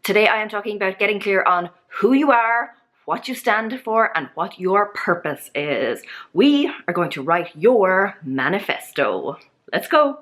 Today I am talking about getting clear on who you are, what you stand for, and what your purpose is. We are going to write your manifesto. Let's go.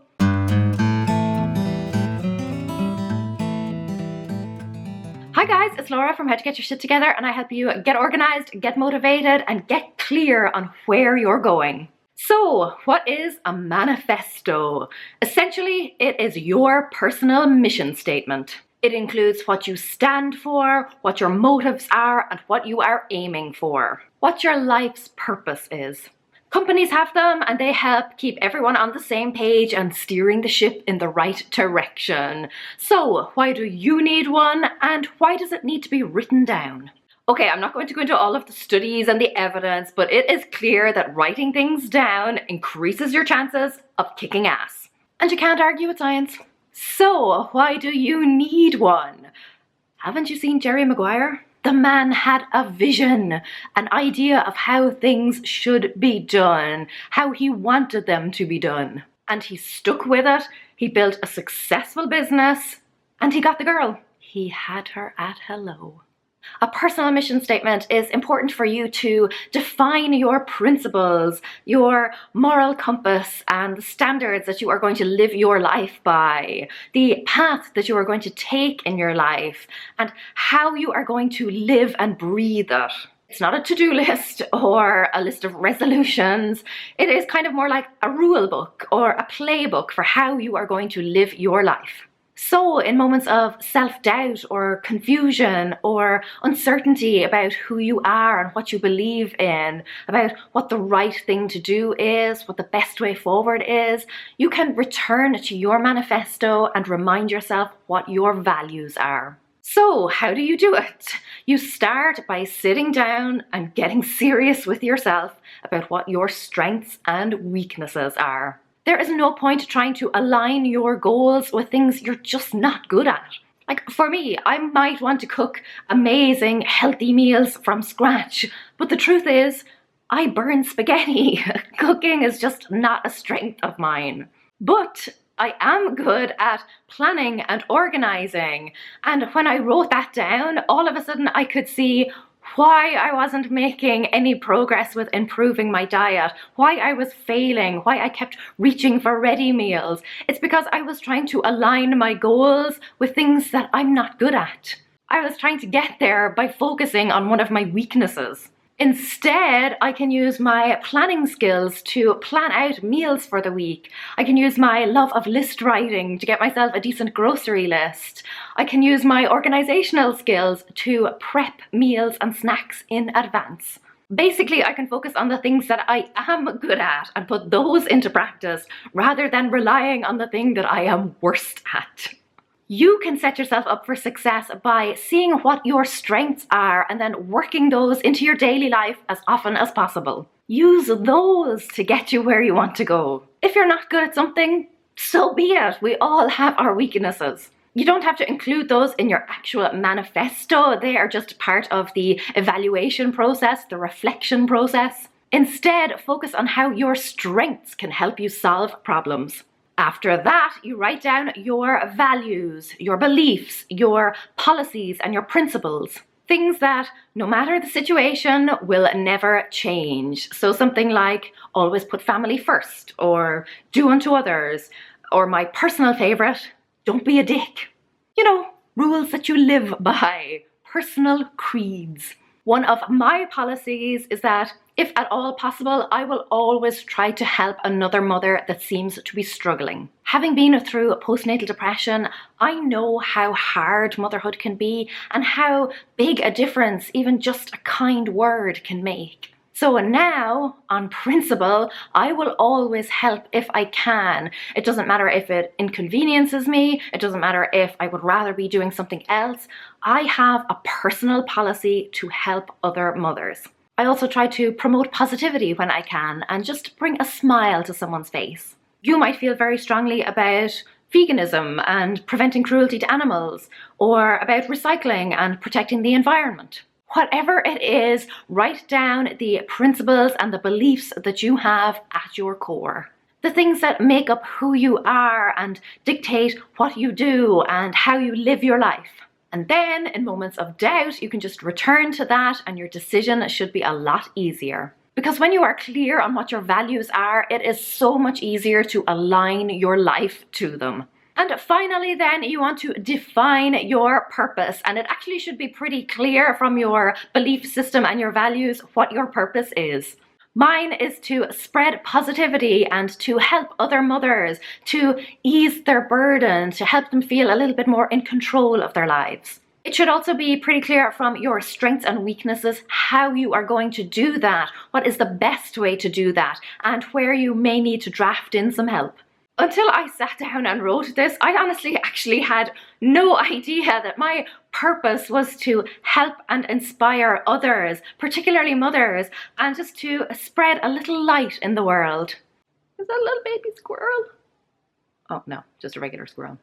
Hi guys, it's Laura from How to Get Your Shit Together, and I help you get organized, get motivated, and get clear on where you're going. So, what is a manifesto? Essentially, it is your personal mission statement. It includes what you stand for, what your motives are, and what you are aiming for. What your life's purpose is. Companies have them and they help keep everyone on the same page and steering the ship in the right direction. So, why do you need one and why does it need to be written down? Okay, I'm not going to go into all of the studies and the evidence, but it is clear that writing things down increases your chances of kicking ass. And you can't argue with science. So, why do you need one? Haven't you seen Jerry Maguire? The man had a vision, an idea of how things should be done, how he wanted them to be done. And he stuck with it, he built a successful business, and he got the girl. He had her at hello. A personal mission statement is important for you to define your principles, your moral compass, and the standards that you are going to live your life by, the path that you are going to take in your life, and how you are going to live and breathe it. It's not a to-do list or a list of resolutions. It is kind of more like a rule book or a playbook for how you are going to live your life. So in moments of self-doubt or confusion or uncertainty about who you are and what you believe in, about what the right thing to do is, what the best way forward is, you can return to your manifesto and remind yourself what your values are. So how do you do it? You start by sitting down and getting serious with yourself about what your strengths and weaknesses are. There is no point trying to align your goals with things you're just not good at. Like for me, I might want to cook amazing, healthy meals from scratch, but the truth is, I burn spaghetti. Cooking is just not a strength of mine. But I am good at planning and organizing. And when I wrote that down, all of a sudden I could see why I wasn't making any progress with improving my diet, why I was failing, why I kept reaching for ready meals. It's because I was trying to align my goals with things that I'm not good at. I was trying to get there by focusing on one of my weaknesses. Instead, I can use my planning skills to plan out meals for the week. I can use my love of list writing to get myself a decent grocery list. I can use my organizational skills to prep meals and snacks in advance. Basically, I can focus on the things that I am good at and put those into practice rather than relying on the thing that I am worst at. You can set yourself up for success by seeing what your strengths are and then working those into your daily life as often as possible. Use those to get you where you want to go. If you're not good at something, so be it. We all have our weaknesses. You don't have to include those in your actual manifesto. They are just part of the evaluation process, the reflection process. Instead, focus on how your strengths can help you solve problems. After that, you write down your values, your beliefs, your policies, and your principles. Things that, no matter the situation, will never change. So something like, always put family first, or do unto others, or my personal favorite, don't be a dick. You know, rules that you live by, personal creeds. One of my policies is that, if at all possible, I will always try to help another mother that seems to be struggling. Having been through postnatal depression, I know how hard motherhood can be and how big a difference even just a kind word can make. So now, on principle, I will always help if I can. It doesn't matter if it inconveniences me. It doesn't matter if I would rather be doing something else. I have a personal policy to help other mothers. I also try to promote positivity when I can and just bring a smile to someone's face. You might feel very strongly about veganism and preventing cruelty to animals, or about recycling and protecting the environment. Whatever it is, write down the principles and the beliefs that you have at your core. The things that make up who you are and dictate what you do and how you live your life. And then in moments of doubt, you can just return to that and your decision should be a lot easier. Because when you are clear on what your values are, it is so much easier to align your life to them. And finally then, you want to define your purpose, and it actually should be pretty clear from your belief system and your values what your purpose is. Mine is to spread positivity and to help other mothers, to ease their burden, to help them feel a little bit more in control of their lives. It should also be pretty clear from your strengths and weaknesses how you are going to do that, what is the best way to do that, and where you may need to draft in some help. Until I sat down and wrote this, I honestly actually had no idea that my purpose was to help and inspire others, particularly mothers, and just to spread a little light in the world. Is that a little baby squirrel? Oh no, just a regular squirrel.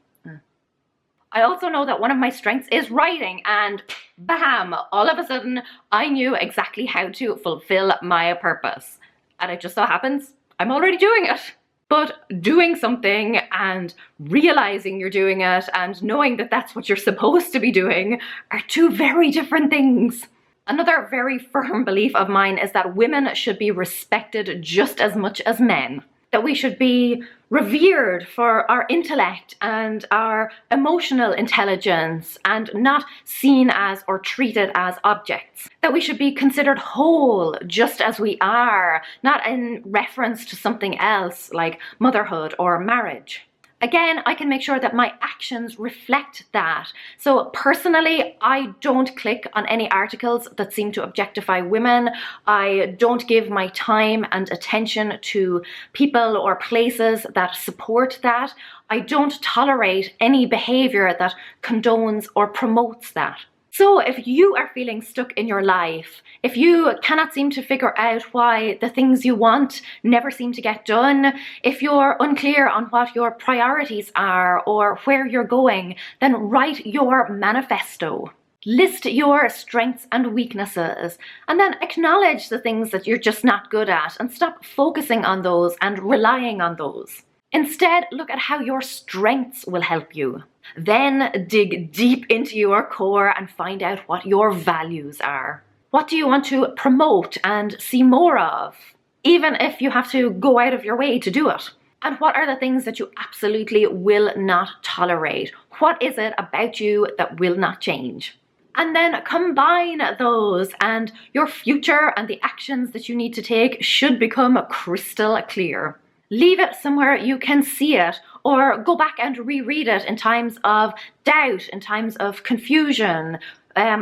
I also know that one of my strengths is writing, and bam, all of a sudden I knew exactly how to fulfill my purpose. And it just so happens I'm already doing it. But doing something and realizing you're doing it and knowing that that's what you're supposed to be doing are two very different things. Another very firm belief of mine is that women should be respected just as much as men. That we should be revered for our intellect and our emotional intelligence and not seen as or treated as objects. That we should be considered whole just as we are, not in reference to something else like motherhood or marriage. Again, I can make sure that my actions reflect that. So personally, I don't click on any articles that seem to objectify women. I don't give my time and attention to people or places that support that. I don't tolerate any behavior that condones or promotes that. So if you are feeling stuck in your life, if you cannot seem to figure out why the things you want never seem to get done, if you're unclear on what your priorities are or where you're going, then write your manifesto. List your strengths and weaknesses, and then acknowledge the things that you're just not good at and stop focusing on those and relying on those. Instead, look at how your strengths will help you. Then dig deep into your core and find out what your values are. What do you want to promote and see more of, even if you have to go out of your way to do it? And what are the things that you absolutely will not tolerate? What is it about you that will not change? And then combine those, and your future and the actions that you need to take should become crystal clear. Leave it somewhere you can see it, or go back and reread it in times of doubt, in times of confusion,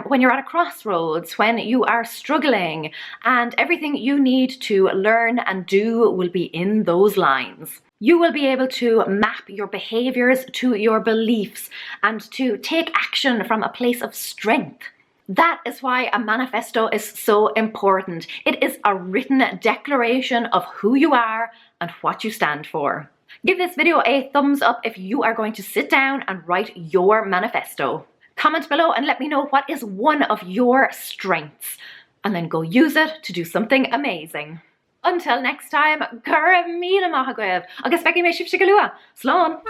when you're at a crossroads, when you are struggling, and everything you need to learn and do will be in those lines. You will be able to map your behaviors to your beliefs and to take action from a place of strength. That is why a manifesto is so important. It is a written declaration of who you are and what you stand for. Give this video a thumbs up if you are going to sit down and write your manifesto. Comment below and let me know what is one of your strengths, and then go use it to do something amazing. Until next time, Gura míle maith agaibh, agus feicim mé sibh go luath. Slán!